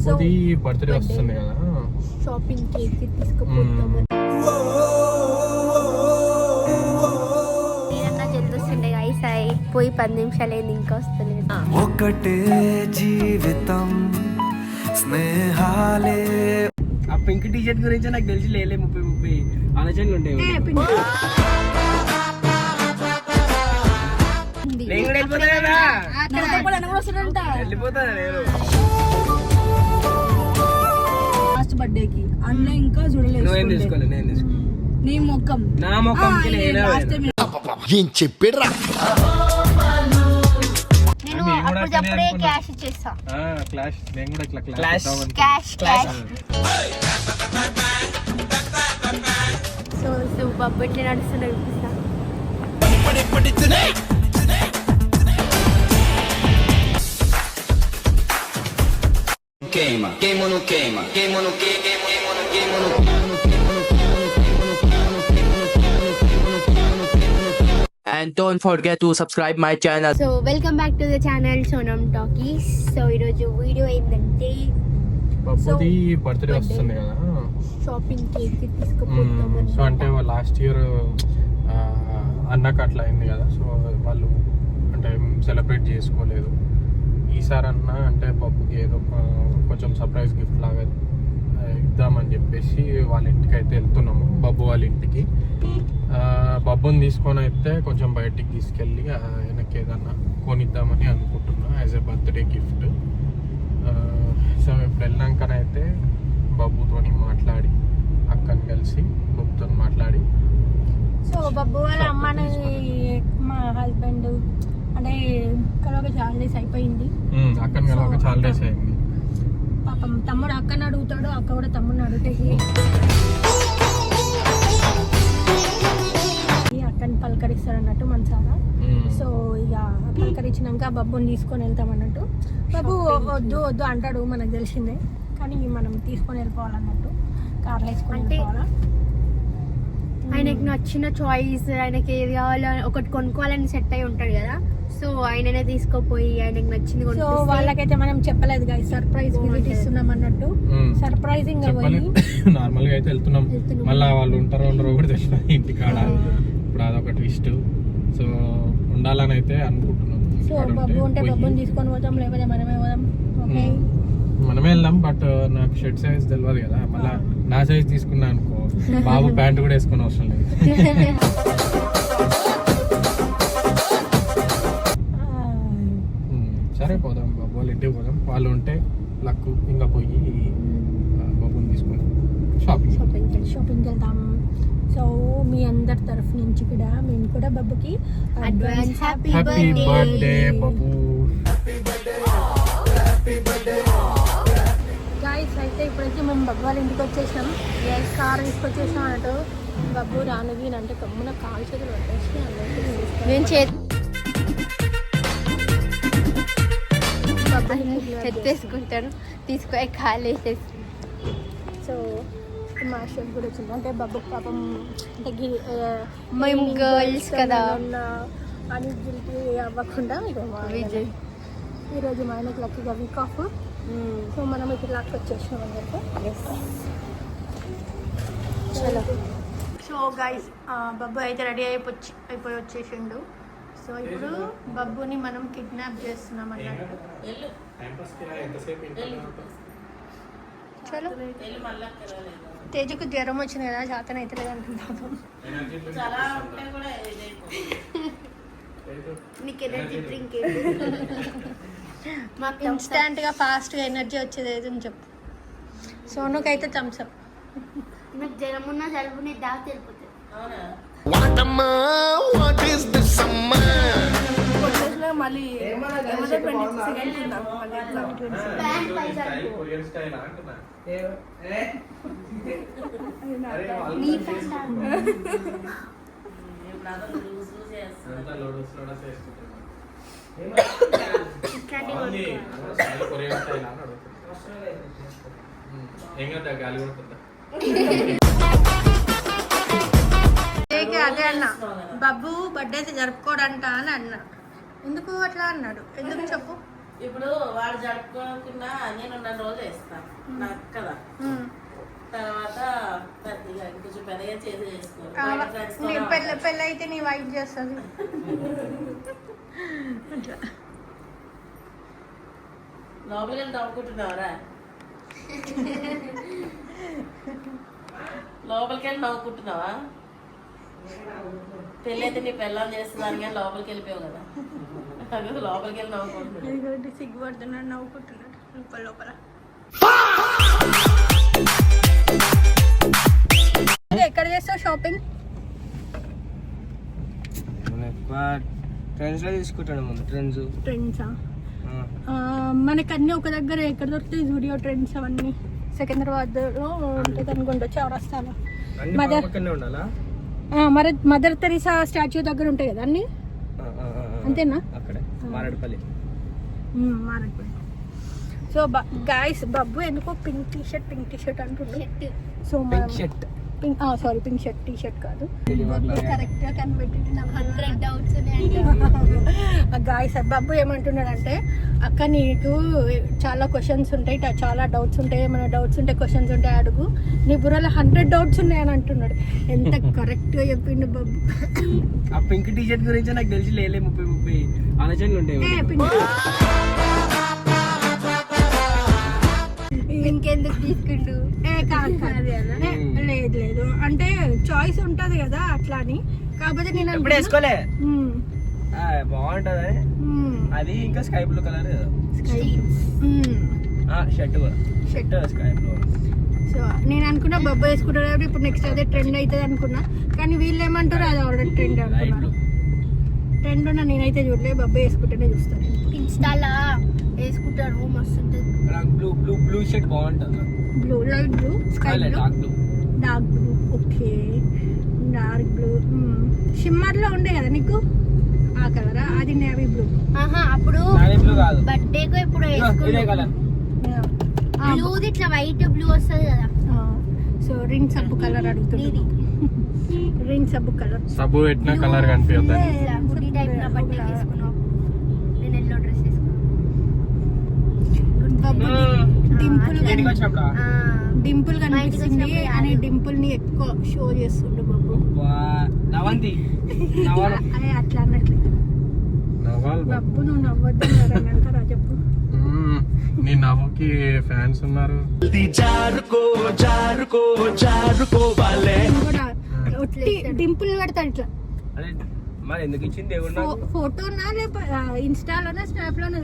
బబ్బుది birthday వస్తుంది కదా, shopping cake తీసుకుపోతామని జల్దొస్తుండే guys. పోయి 10 నిమిషాలు అయింది, ఇంకా వస్తలేదు. ఒకటే జీవితం స్నేహాలే. ఆ పింక్ టీ షర్ట్ గురించి నాకు తెలిసి లేలే 30 ఆలోచనలు ఉంటాయి. నేను కూడా వెళ్ళిపోతా కదా, వెళ్ళిపోతా నేను. లాస్ట్ బర్త్డేకి అన్న ఇంకా చూడలేదు. నువ్వేం తీసుకోలేదు, నేను తీసుకోలేదు. నీ ముఖం నా ముఖంకి ఏం చెప్పాడురా. నేను అప్పుడప్పుడే క్యాష్ ఇచ్చేస్తా. క్లాష్ నేను కూడా ఇట్లా క్లాష్ క్యాష్. సో బబ్బు ఎట్లా నడుస్తున్నా చూపిస్తా. Queima, queima no queima, queima no queima, queima no queima no queima. And don't forget to subscribe my channel. So welcome back to the channel Sonam talkies. So ఈరోజు video ఏంటంటే బబ్బుది birthday వస్తుంది కదా, shopping cake తీసుకుపోతామని. So అంటే last year అన్నకు అట్లా అయింది కదా, so వాళ్ళు అంటే సెలబ్రేట్ చేసుకోలేదు. ఈసారి అన్న అంటే బబ్బుకి ఏదో కొంచెం సర్ప్రైజ్ గిఫ్ట్ లాగా ఇద్దామని చెప్పేసి వాళ్ళ ఇంటికి అయితే వెళ్తున్నాము. బబ్బు వాళ్ళ ఇంటికి బబ్బుని తీసుకొని అయితే కొంచెం బయటికి తీసుకెళ్ళి ఆయనకి ఏదన్నా కొనిద్దామని అనుకుంటున్నా as a birthday gift. So ఇప్పుడు వెళ్ళాకనైతే బబ్బుతో మాట్లాడి, అక్కని కలిసి బబ్బుతో మాట్లాడి, సో బబ్బు వాళ్ళ అమ్మని మా హస్బెండ్ అంటే కలవక చాలా డేస్ అయిపోయింది. అక్కని కలవక చాలా డేస్ అయింది. పాపం తమ్ముడు అక్కని అడుగుతాడు, అక్క కూడా తమ్ముడిని అడుగుతాయి. అక్కని పలకరిస్తాడు అన్నట్టు మనసారా. సో ఇక పలకరించినాక బబ్బుని తీసుకొని వెళ్తాం అన్నట్టు. బాబు వద్దు వద్దు అంటాడు, మనకు తెలిసిందే, కానీ మనం తీసుకొని వెళ్ళిపోవాలన్నట్టు. కార్లో వేసుకొని వెళ్ళిపోవాలా. ఆయనకి నచ్చిన చాయిస్, ఆయనకి ఏది కావాలో ఒకటి కొనుక్కోవాలని సెట్ అయి ఉంటాడు కదా, సో ఆయననే తీసుకుపోయి ఆయనకి నచ్చింది. సో వాళ్ళకైతే మనం చెప్పలేదు గాయ్స్, సర్ప్రైజ్ విజిట్ ఇస్తున్నాం అన్నట్టు. సర్ప్రైజింగ్ నార్మల్ గా అయితే వెళ్తున్నాం, మళ్ళీ వాళ్ళు ఉంటారో ఉండరో కూడా తెలియదు ఇంటికాడ. ఇప్పుడు అదొక ట్విస్ట్. సో ఉండాలని అయితే అనుకుంటున్నాం. సో బబ్బు ఉంటే బబ్బుని తీసుకొని పోతాం, లేకపోతే మనమే పోదాం. ఓకే మనమే వెళ్దాం, బట్ నాకు షర్ట్ సైజ్ తెలియదు కదా, మళ్ళీ నా సైజ్ తీసుకున్నా అనుకో బాబు ప్యాంట్ కూడా వేసుకుని అవసరం లేదు. సరే పోదాం, బాబు వాళ్ళ ఇంటికి పోదాం. వాళ్ళు ఉంటే లక్కు ఇంకా పోయి బాబుని తీసుకొని షాపింగ్కి వెళ్తాం. సో మీ అందరి తరఫు నుంచి కూడా మేము కూడా బబ్బుకి అడ్వాన్స్ హ్యాపీ బర్త్డే బాబు. గాయ్స్ అయితే ఇప్పుడైతే మేము బబ్బు వాళ్ళ ఇంటికి వచ్చేసాం. కార్ తీసుకొచ్చేసాం అన్నట్టు. బబ్బు రానుగి అంటే కమ్మున కాలు చేతులు పట్టేసి చెత్తేసుకుంటాను, తీసుకొని కాలు వేసేసి. సో మా షెఫ్ కూడా వచ్చింది, అంటే బబ్బు పాపం అంటే మేము గర్ల్స్ కదా అని గిల్టీ అవ్వకుండా విజయ్ ఈరోజు మా ఆయనకి లక్కీగా వీక్ ఆఫ్. సో మనం ఇప్పుడు లాక్ వచ్చేసినాం అన్నట్టు. చలో. సో గైస్ బబ్బు అయితే రెడీ అయిపోయి వచ్చేసిండు. సో ఇప్పుడు బబ్బుని మనం కిడ్నాప్ చేస్తున్నాం అన్నట్టు. చలో. తేజుకు జ్వరం వచ్చింది కదా, జాతన అయితే లేదంటున్నాం. నీకు ఎనర్జీ డ్రింక్ మాకు ఇన్స్టాంట్గా ఫాస్ట్గా ఎనర్జీ వచ్చేది ఏదని చెప్పు. సోనుకి అయితే థమ్స్అప్. నాకు జ్వరం ఉన్న జలుబు నీ దాకా తెలిపోతుంది. మళ్ళీ అదే అన్న బాబు బర్త్డే జరుపుకోడంట అని అన్న. ఎందుకు అట్లా అన్నాడు? ఎందుకు చెప్పు. ఇప్పుడు వాడు జరుపుకోకుండా నేను 2 రోజులు వేస్తాను నాకు కదా. తర్వాత పెద్దగా కొంచెం పెద్దగా చేసి చేసుకో. పెళ్ళి అయితే నీ వైఫ్ చేస్తుంది. లోపలికి వెళ్ళి నవ్వుకుంటున్నావరా? లోపలికి వెళ్ళి నవ్వుకుంటున్నావా? పెళ్ళి అయితే నీ పెళ్ళం చేస్తున్నాను కానీ లోపలికి వెళ్ళిపోయావు కదా. అదే లోపలికి వెళ్ళి నవ్వుకుంటున్నాడు. సిగ్గుపడుతున్నాడు, నవ్వుకుంటున్నాడు లోపల లోపల. ఎక్కడ చేస్తావు షాపింగ్? ట్రెండ్స్ లో తీసుకుంటాను ముందు. ట్రెండ్సా? మనకి అన్ని ఒక దగ్గర ఎక్కడ దొరుకుతాయి? జూడియో, ట్రెండ్స్ అవన్నీ సికింద్రాబాద్ లో ఉంటుంది అనుకుంటా, చౌరస్తాలో. మదర్ తెరీసా స్టాచ్యూ దగ్గర ఉంటాయి కదా అన్ని, అంతేనా? మారేడుపల్లి. సో గాయస్ బబ్బు ఎందుకో పింక్ టీ షర్ట్ అంటుండే. So sorry, pink shirt T shirt కాదు. కరెక్ట్ గా కనిపెట్టి గాయస్ బబ్బు ఏమంటున్నాడంటే, అక్క నీకు చాలా క్వశ్చన్స్ ఉంటాయి, చాలా డౌట్స్ ఉంటాయి, ఏమైనా డౌట్స్ ఉంటే క్వశ్చన్స్ ఉంటాయి అడుగు, నీ బుర్రలో 100 డౌట్స్ ఉన్నాయని అంటున్నాడు. ఎంత కరెక్ట్ గా చెప్పిండు బబ్బు. ఆ పింక్ టీ షర్ట్ గురించి నాకు తెలిసి 30 ఆలోచనలు ఉంటాయి. ఇంకెందుకు తీసుకుండు? లేదు అంటే చాయిస్ ఉంటది కదా అట్లా అని. కాకపోతే నేను ఎప్పుడు వేసుకోలే, బాగుంటది అది. ఇంకా sky blue colour shirt sky blue. So నేను అనుకున్నా బబ్బు వేసుకుంటారు ఇప్పుడు నెక్స్ట్ అదే ట్రెండ్ అవుతుంది అనుకున్నా, కానీ వీళ్ళు ఏమంటారు అది ఆల్రెడీ ట్రెండ్ అనుకున్నారు. ట్రెండ్ ఉన్నా నేనైతే చూడలేదు, బబ్బు వేసుకుంటేనే చూస్తాను. ఇన్స్టాలా వేసుకుంటారు, మస్తు ఉంటుంది. బ్లూ షర్ట్ బాగుంటుంది. Blue, light blue, sky blue, dark blue. Okay, dark blue. Shimmer లో ఉండే కదా నీకు ఆ కలరా? అది నేవీ బ్లూ. అప్పుడు బర్త్డేకు ఇప్పుడు బ్లూ ఇట్లా వైట్ బ్లూ వస్తుంది కదా. సో రిన్ సబ్బు కలర్ అడుగుతుంది. రిన్ సబ్బు కలర్, సబ్బు పెట్టిన కలర్ కనిపిస్తుంది. హుడీ టైప్ నా బర్త్డే తీసుకున్నావు, నేను ఎల్లో డ్రెస్ డింపుల్ కనిపిస్తుంది అని డింపుల్ ని ఎక్కువ షో చేస్తుండు బాబు. అట్లా అన్నట్లే బాబు, నువ్వు నవ్వద్దు అంటారా చెప్పు. నీ నవ్వుకి ఫ్యాన్స్ ఉన్నారు. డింపుల్ పెడతాడు ఇట్లా. మరి ఎందుకు ఇచ్చింది? ఫోటోనా లేకపోతే ఇన్స్టాలోనా స్నాప్ లోనా?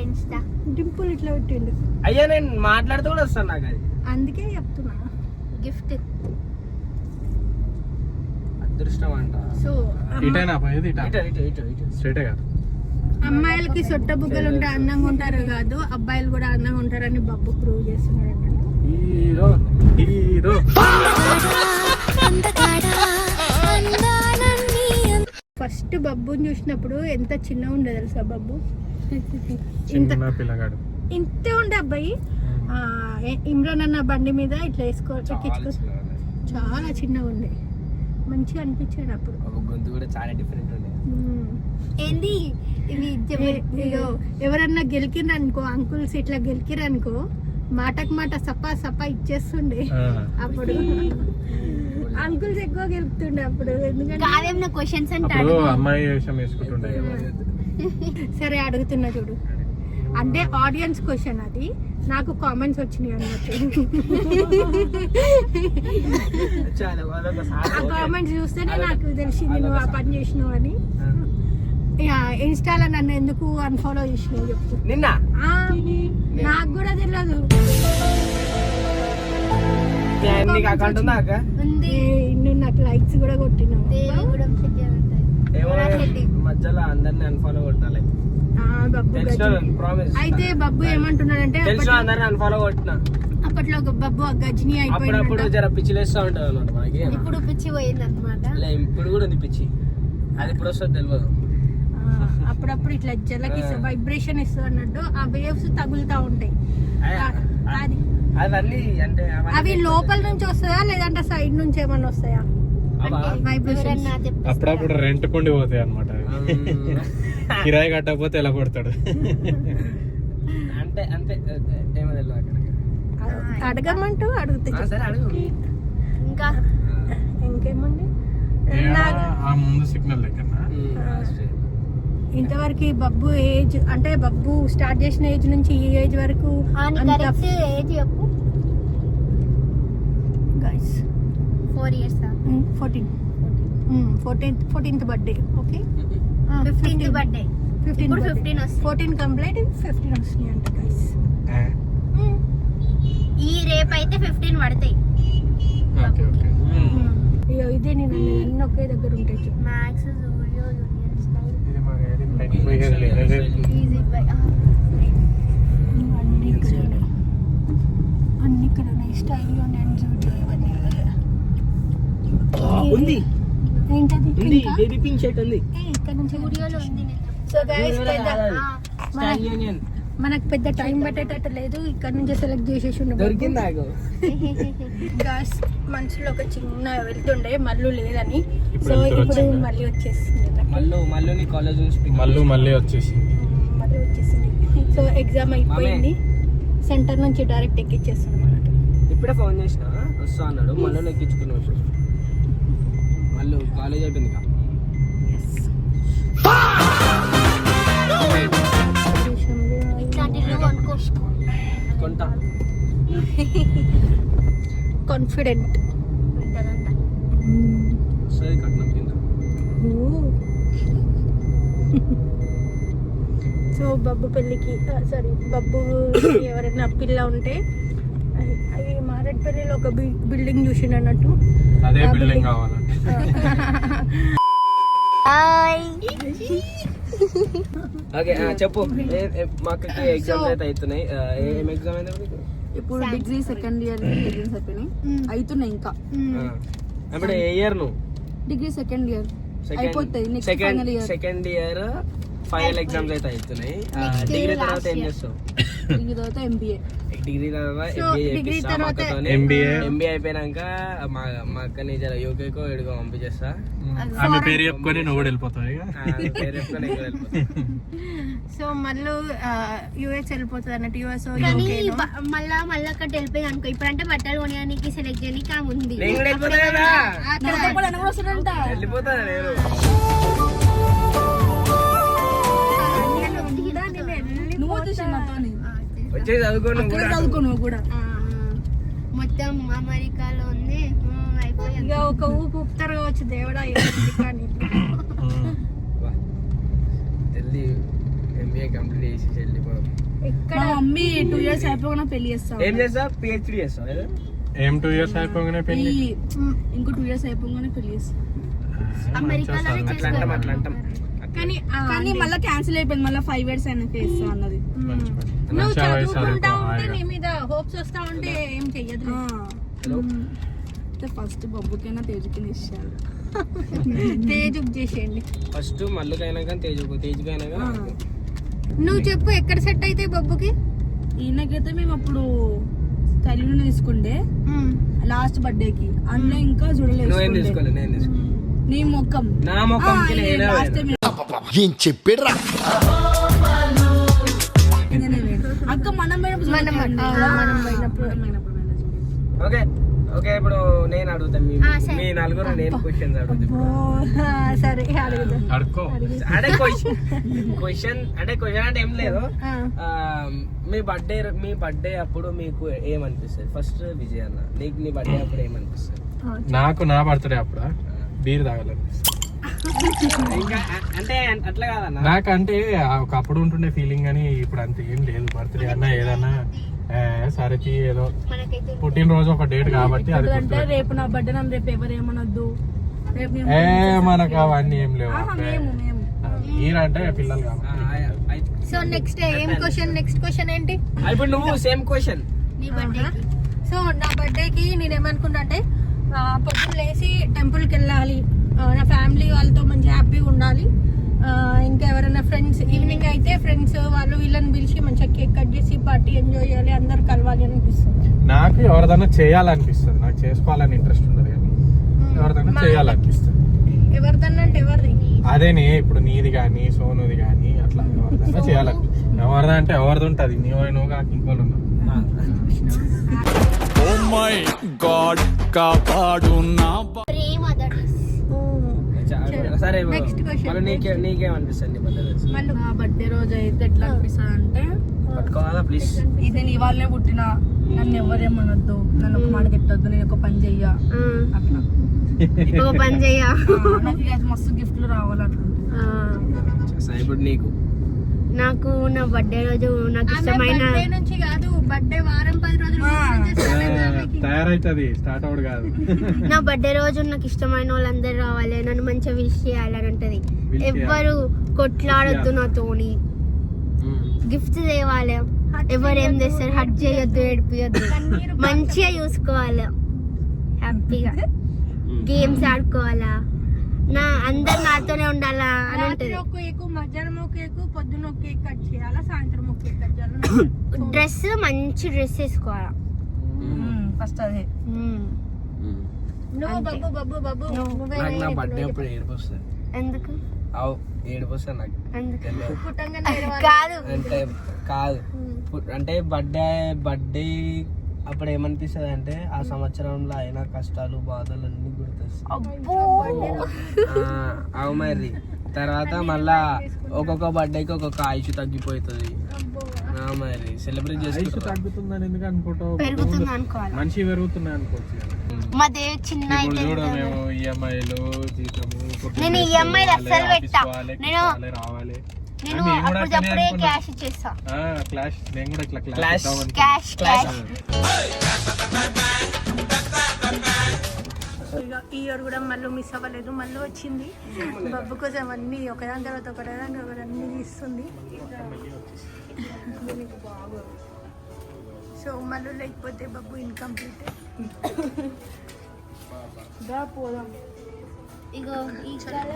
ఇన్స్టా డింపుల్ ఇట్లా పెట్టిండు. అయ్యా నేను మాట్లాడుతూ కూడా వస్తాను నాకు అది, అందుకే చెప్తున్నా. గిఫ్ట్ అదృష్టం అంట. సో ఇటైనా పోయేది, స్ట్రైటే కాదు. అమ్మాయిలకి సొట్ట బుగ్గలు ఉంటే అందంగా ఉంటారు కాదు, అబ్బాయిలు కూడా అందంగా ఉంటారని బబ్బు ప్రూవ్ చేస్తున్నాడు అన్నట్టు. ఫస్ట్ బబ్బుని చూసినప్పుడు ఎంత చిన్నగా ఉండే తెలుసా బబ్బు? చిన్న పిల్లగాడు ఇంతే ఉండే అబ్బాయి. ఇమ్రాన్ అన్న బండి మీద ఇట్లా ఎక్కించుకో, చాలా చిన్నగా ఉండే, మంచిగా అనిపించాడు అప్పుడు. గొంతు కూడా చాలా డిఫరెంట్ ఉండే. ఏంది ఎవరన్నా గెలికిరనుకో, అంకుల్స్ ఇట్లా గెలికిరనుకో, మాటకు మాట సపా సపా ఇచ్చేస్తుండే అప్పుడు. అంకుల్స్ ఎక్కువ గెలుపుతుండే అప్పుడు, ఎందుకంటే క్వశ్చన్స్ అమ్మాయి వేషం వేసుకుంటుండే. సరే అడుగుతున్నా చూడు, అంటే ఆడియన్స్ క్వశ్చన్ అది, నాకు కామెంట్స్ వచ్చినాయి అన్నట్టు. ఆ కామెంట్స్ చూస్తేనే నాకు తెలిసింది నువ్వు ఆ పని చేసినావు అని. ఇన్స్టాలో నన్ను ఎందుకు అన్ఫాలో చేసినావు చెప్పు. నిన్న నాకు కూడా తెలియదు. నువ్వు నాకు లైక్స్ కూడా కొట్టినావు. మధ్యలో అందరిని అన్ఫాలో కొట్టాలి. అయితే బబ్బు ఏమంటున్నాడంటే, అన్ఫాలో కొట్టినా అప్పట్లో బబ్బు గజ్ని అప్పుడప్పుడు జర పిచ్చి లేస్తూ ఉంటది అన్నమాట మనకి. ఇప్పుడు పిచ్చి పోయింది అనమాట. ఇప్పుడు కూడా ఉంది పిచ్చి, అది ఇప్పుడు వస్తుంది తెలియదు. అప్పుడప్పుడు ఇట్లా జలకి వైబ్రేషన్ ఇస్తుంది అన్నట్టు, ఆ వేవ్స్ తగులుతా ఉంటాయి. అవన్నీ అంటే అవి లోపల నుంచి వస్తాయా లేదంటే సైడ్ నుంచి ఏమన్నా వస్తాయా? అప్పుడప్పుడు రెంట్ కొండి పోతాయి అనమాట. కిరాయి కట్టకపోతే ఎలా కొడతాడు. అంటే అంతే ఏమో తెలియదు అక్కడ. అడగమంటూ అడుగుతే సరే అడుగు. ఇంకా ఇంకేమండి ఆ ముందు సిగ్నల్ దగ్గర ఇంతవరకు బబ్బు ఏజ్ అంటే బబ్బు స్టార్ట్ చేసిన ఏజ్ నుంచి ఈ ఏజ్ వరకు కరెక్ట్ ఏజ్ చెప్పు. Guys 4 years 14th birthday okay 15th birthday. ఇప్పుడు 15 వస్తుంది. 14 కంప్లీట్ 15 వస్తున్నాయి అంట గైస్. ఈ రేపు అయితే 15 పడతాయి. ఓకే ఓకే అయ్యో ఇదే నేను అన్ని ఒకే దగ్గర ఉంటాయి చూడు. మ్యాథ్స్ జూలియో యూనియన్ స్టైల్ ఇది మా డాడీ పైకి పోయేది లేదు. ఈజీ బై అన్ని ఇక్కడ ఉన్నాయి. అన్ని ఇక్కడ ఉన్నాయి. స్టైల్ యూనియన్ జూడియో ఇవన్నీ ఉంది ఏంటది ఉంది ఇంకా? బేబీ పింక్ షర్ట్ ఉంది. ఇక్కడ నుంచి జూడియోలో ఉంది. సో గైస్ స్టైల్ యూనియన్ మనకు పెద్ద టైం పట్టేటట్టు లేదు. ఇక్కడ నుంచి సెలెక్ట్ చేసేసి దొరికింది నాకు. గాస్ మనసులో ఒక చిన్న వెళ్తుండే మళ్ళీ లేదని. ఇప్పుడు సో వెళ్తురు ఇప్పుడు వచ్చిందా? మళ్ళీ వచ్చేసింది నాకు. మళ్ళీ నీ కాలేజ్ నుంచి మళ్ళీ వచ్చేసింది. మళ్ళీ వచ్చేసింది. సో ఎగ్జామ్ అయిపోయింది. సెంటర్ నుంచి డైరెక్ట్ ఎక్కిచ్చేస్తుంది మనకి. ఇప్పుడే ఫోన్ చేసిన వస్తా అన్నాడు. మళ్ళీ ఎక్కించుకుని వచ్చేసి మళ్ళీ కాలేజ్ అయిపోయింది కదా. ఇట్లాంటివి కొనుక్కోసుకో. కొంటా కాన్ఫిడెంట్. ఉంటుందంట. సరే కట్నం కింద. సో బబ్బు పెళ్ళికి సారీ బబ్బు ఎవరైనా పిల్ల ఉంటే అవి మారేడుపల్లిలో ఒక బిల్డింగ్ చూసిండు అన్నట్టు. అదే బిల్డింగ్ కావాలంటే ఓకే చెప్పు. మాకు ఎగ్జామ్స్ అయితే అవుతున్నాయి. ఏం ఎగ్జామ్ అయింది ఇప్పుడు డిగ్రీ సెకండ్ ఇయర్ ఎగ్జామ్స్ అయిపోయినాయి, అవుతున్నాయి ఇంకా. ఇప్పుడు ఏ ఇయర్ నువ్వు? డిగ్రీ సెకండ్ ఇయర్ అయిపోతాయి, next final year. Second year final exams అయితే అవుతున్నాయి. డిగ్రీ తర్వాత ఏం చేస్తావు? డిగ్రీ తర్వాత ఎంబీఏ. డిగ్రీ తర్వాత So, degree తర్వాత ఎంబీఏ అయిపోయినాక మా అక్కని జర యూకేకో ఎడుకో పంపించేస్తా. ఆమె పేరు చెప్పుకొని నువ్వు కూడా వెళ్ళిపోతావు ఇక. పేరు చెప్పుకొని ఎక్కడ వెళ్ళిపోతా. సో మళ్ళీ యుఎస్ వెళ్ళిపోతుంది అన్నట్టు. యుఎస్ కానీ మళ్ళీ అక్కడ వెళ్ళిపోయింది అనుకో. ఇప్పుడంటే బట్టలు కొనడానికి సెలెక్ట్ చేయడానికి ఆమె ఉంది. నేను కూడా వెళ్ళిపోతా కదా. నాతో కూడా అన్న కూడా వస్తాడంట. వెళ్ళిపోతా నేను. నువ్వు వచ్చేసావు నాతోని. వచ్చేసి చదువుకోను అక్కడే కూడా. చదువుకో నువ్వు కూడా. మొత్తం అమెరికాలో ఉంది. అయిపోయింది. ఇక ఒక ఊపు ఊపుతారు కావచ్చు దేవుడా. కానీ వా. జల్దీ ఎంబీఏ కంప్లీట్ చేసి వెళ్ళిపోవడం. ఇక్కడ మా మమ్మీ 2 years అయిపోయినా పెళ్లి చేస్తావు. ఏం చేస్తావు? పిహెచ్డీ చేస్తావు ఏదో? ఏం 2 years అయిపోగానే పెళ్లి? ఇంకో 2 years అయిపోగానే పెళ్లి చేస్తావు. అమెరికాలోనే అట్లా అంటాం అట్లా అంటాం. కానీ కానీ మళ్ళీ క్యాన్సిల్ అయిపోయింది. మళ్ళీ 5 years అయినాక చేస్తావు అన్నది. నువ్వు మంచిగా వయసు చదువుకుంటా చదువుకో, ఉంటే హాయిగా. నీ మీద హోప్స్ వస్తా ఉంటే ఏం చెయ్యదు. హలో. ఫస్ట్ బొబ్బుకైనా తేజుకి ఇచ్చాను. తేజుక్ చేసేయండి. ఫస్ట్ మల్లుకైనా కానీ తేజుకైనా కానీ నాకు. నువ్వు చెప్పు ఎక్కడ సెట్ అయితే బొబ్బుకి. ఈయనకైతే మేము అప్పుడు తల్లిని తీసుకుంటే లాస్ట్ బర్త్డేకి అందులో ఇంకా నువ్వేం చూడలేదు. తీసుకోలేదు, నేను తీసుకో. నీ ముఖం నా ముఖంకి నేనే లాస్ట్ పోయినా. ఏం చెప్పాడురా? అక్క మనం పోయినప్పుడు మనం పోయినప్పుడు. ఓకే ఓకే ఇప్పుడు నేను అడుగుతాను. మీ నలుగురు నేను క్వశ్చన్స్ అడుగుతాను. సరే అడుగుదాం. అడుక్కో. అంటే క్వశ్చన్ అంటే ఏం లేదు. మీ బర్త్డే అప్పుడు మీకు ఏమనిపిస్తుంది? ఫస్ట్ విజయ్ అన్న, నీకు నీ బర్త్డే అప్పుడు ఏమనిపిస్తుంది? నాకు నా బర్త్డే అప్పుడా బీర్ తాగాలని. ఇంకా అంటే అట్లా కాదన్న. నాకంటే ఒకప్పుడు ఉంటుండే ఫీలింగ్ అని ఇప్పుడు అంత ఏం లేదు. బర్త్డే అన్నా ఏదన్నా సరకి ఏదో మనకైతే పుట్టినరోజు ఒక డేట్ కాబట్టి అది అంటే రేపు నా బర్త్డే నన్ను రేపు ఎవరు ఏమనొద్దు. రేపు మనకు అవన్నీ ఏం లేవు. మేము మీరంటే పిల్లలు కాబట్టి. సో నెక్స్ట్ ఏం క్వశ్చన్? నెక్స్ట్ క్వశ్చన్ ఏంటి? ఇప్పుడు నువ్వు సేమ్ క్వశ్చన్. నీ బర్త్డేకి సో నా బర్త్డేకి నేను ఏమనుకుంటా అంటే పొద్దున్న లేచి టెంపుల్కి వెళ్ళాలి, నా ఫ్యామిలీ వాళ్ళతో మంచి హ్యాపీగా ఉండాలి. ఇంకా ఎవరైనా ఫ్రెండ్స్ ఈవినింగ్ అయితే ఫ్రెండ్స్ వాళ్ళు వీళ్ళని పిలిచి మంచిగా కేక్ కట్ చేసి పార్టీ ఎంజాయ్ చేయాలి, అందరు కలవాలి అనిపిస్తుంది. నాకు ఎవరిదైనా చేయాలనిపిస్తుంది. నాకు చేసుకోవాలని ఇంట్రెస్ట్ ఉండదు కానీ ఎవరిదైనా చేయాలనిపిస్తుంది. ఎవరిదన్నా అంటే ఎవరిది? అదేనే ఇప్పుడు నీది కానీ సోనుది కానీ అట్లా ఎవరిదైనా చేయాలనిపిస్తుంది. ఎవరిదా అంటే ఎవరిది ఉంటుంది, నువ్వు కాక ఇంకోళ్ళు ఉన్నావు. ప్రేమ that is. సరే Next question. మరి నీకేమనిపిస్తుంది నీ బర్త్డే రోజు? మళ్ళీ నా బర్త్డే రోజు అయితే ఎట్లా అనిపిస్తుంది అంటే పట్టుకోవాలా ప్లీజ్? ఇది నేను ఇవాళనే పుట్టిన, నన్ను ఎవరేమనొద్దు, నన్ను ఒక మాట తిట్టొద్దు, నేను ఒక పని చెయ్యా అట్లా. ఒక పని చెయ్య. నాకు ఇక మస్తు గిఫ్ట్లు రావాలి అట్లా. సరే ఇప్పుడు నీకు నాకు నా బర్త్డే రోజు నాకు ఇష్టమైన బర్త్డే నుంచి కాదు, బర్త్డే వారం 10 రోజుల ముందు నుంచి start అయింది ఆమెకి. తయారైతుంది, స్టార్ట్ అవుడు కాదు. నా బర్త్డే రోజు నాకు ఇష్టమైన వాళ్ళందరూ రావాలి, నన్ను మంచిగా విష్ చేయాలని ఉంటది. Wish ఎవ్వరు కొట్లాడొద్దు నాతోని, గిఫ్ట్స్ తేవాలి, ఎవరు ఏం చేస్తారు హట్ చేయొద్దు, ఏడిపియొద్దు, మంచిగా చూసుకోవాలి, హ్యాపీగా గేమ్స్ ఆడుకోవాలా, నా అందరు నాతోనే ఉండాలా అని రాత్రి ఉంటది. ఒక కేకు, మధ్యాహ్నం ఒక కేకు, పొద్దున్న ఒక కేక్ కట్ చేయాలా, సాయంత్రం ఒక కేక్ కట్ చేయాలా. డ్రెస్ మంచి డ్రెస్ వేసుకోవాలా. ఫస్ట్ అదే నువ్వు బబ్బు నువ్వే నాకు నా బర్త్డే అప్పుడు ఏడుపు వస్తుంది. ఎందుకు ఏడుపు వస్తుంది నాకు ఎందుకు తెలియదు. పుట్టంగానే ఏడవాలి. కాదు అంటే బర్త్డే అప్పుడు ఏమనిపిస్తుంది అంటే ఆ సంవత్సరంలో అయిన కష్టాలు బాధలు అన్ని గుర్తొస్తాయి. అబ్బో అవు మరి తర్వాత మళ్ళా ఒక్కొక్క బర్త్డేకి ఒక్కొక్క ఆయుష్ తగ్గిపోతుంది. మరి సెలబ్రేట్ వయసు చేసుకుంటాం. తగ్గుతుందని ఎందుకు అనుకుంటావు? పెరుగుతుంది అనుకోవాలి. మనిషి పెరుగుతున్నాయి అనుకోవచ్చు కదా. మాదే చిన్న ఇప్పుడు అయితే చూడు, ఎంత మేము ఈఎంఐలు, జీతము, పొద్దున్న నేను లేచి EMI లు అస్సలు పోవాలి, పెట్టా. ఆఫీస్ పోవాలి, నేను- కూర్చోవాలి, రావాలి. నేను నేను కూడా అప్పుడు అట్లనే అప్పుడే అనుకున్నా. క్యాష్ ఇచ్చేస్తా. క్లాష్ నేను కూడా ఇట్లా Clash. క్లాష్ ఇద్దాం అనుకున్నా. క్యాష్ క్యాష్ ఇక ఈ ఇయర్ కూడా మళ్ళీ మిస్ అవ్వలేదు, మళ్ళీ వచ్చింది. బబ్బు కోసం అన్ని ఒకదాని తర్వాత ఒకటి అన్ని ఇస్తుంది. సో మళ్ళీ లేకపోతే బబ్బు ఇన్కంప్లీట్. ఇగో ఈ కలర్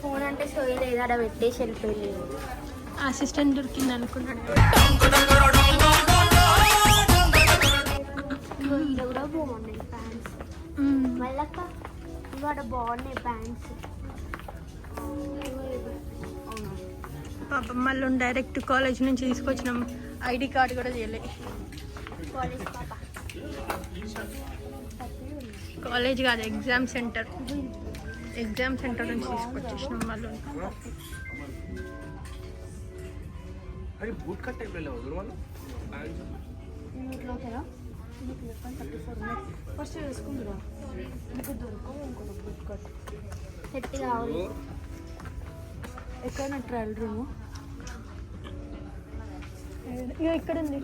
ఫోన్ అంటే సోయలేదు, ఆడ పెట్టేసి వెళ్ళిపోయింది. అసిస్టెంట్ దొరికింది అనుకున్నాడు. ఇగో ఇలా కూడా బాగున్నాయి ప్యాంట్స్. మళ్ళక్క ఇవాడ బాగున్నాయి ప్యాంట్స్. పాపం మళ్ళీ డైరెక్ట్ కాలేజ్ నుంచి తీసుకొచ్చినాం, ఐడి కార్డు కూడా చేయలే. కాలేజ్ పాప కాలేజ్ కాదు, ఎగ్జామ్ సెంటర్ నుంచి తీసుకొచ్చేసినాం మళ్ళీ. బూట్ కట్ టైప్ ఫస్ట్ వేసుకుందిరా, మీకు దొరకవు ఇంకొక బుక్ కట్. సెట్ కావాలి. ఎక్కడ ట్రయల్ రూమ్ ఇక్కడ ఉంది,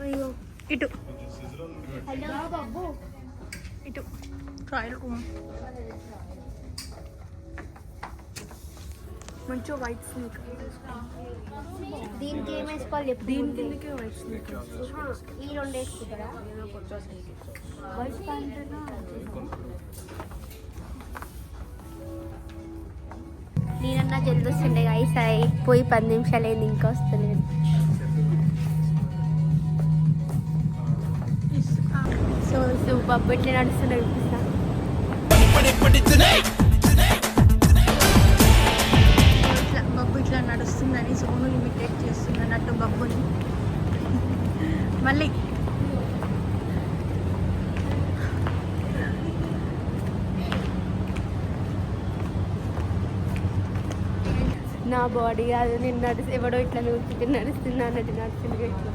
అయ్యో ఇటు హలో బాబు, ఇటు ట్రయల్ రూమ్. మంచిగా వైట్ స్నీక్, దీనికి ఏం వేసుకోవాలి చెప్పు. దీని కిందకి వైట్ స్నీక్, ఈ రెండు వేసుకుంటారా? వైట్ ప్యాంట్ నేనన్నా జల్ది వస్తుండే గైస్, పోయి 10 నిమిషాలు అయింది, ఇంకా వస్తలేదు. సో బబ్బు ఇట్లా నడుస్తుండే చూపిస్తా. ఇట్లా బబ్బు ఇట్లా నడుస్తుందని సోను ఇమిటేట్ చేస్తుంది అన్నట్టు బబ్బుని. మళ్ళీ నా బాడీ కాదు, నేను ఎవడో ఇట్లా నడుస్తున్నా అన్నట్టు నడుస్తుంది. ఇట్లా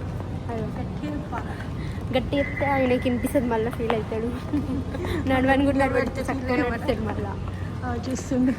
గట్టి చెప్తే ఆయనకి వినిపిస్తుంది, మళ్ళీ ఫీల్ అవుతాడు. నడవని కూడా నడవడితే చక్కగా నడుస్తాడు మళ్ళీ. చూస్తుండే.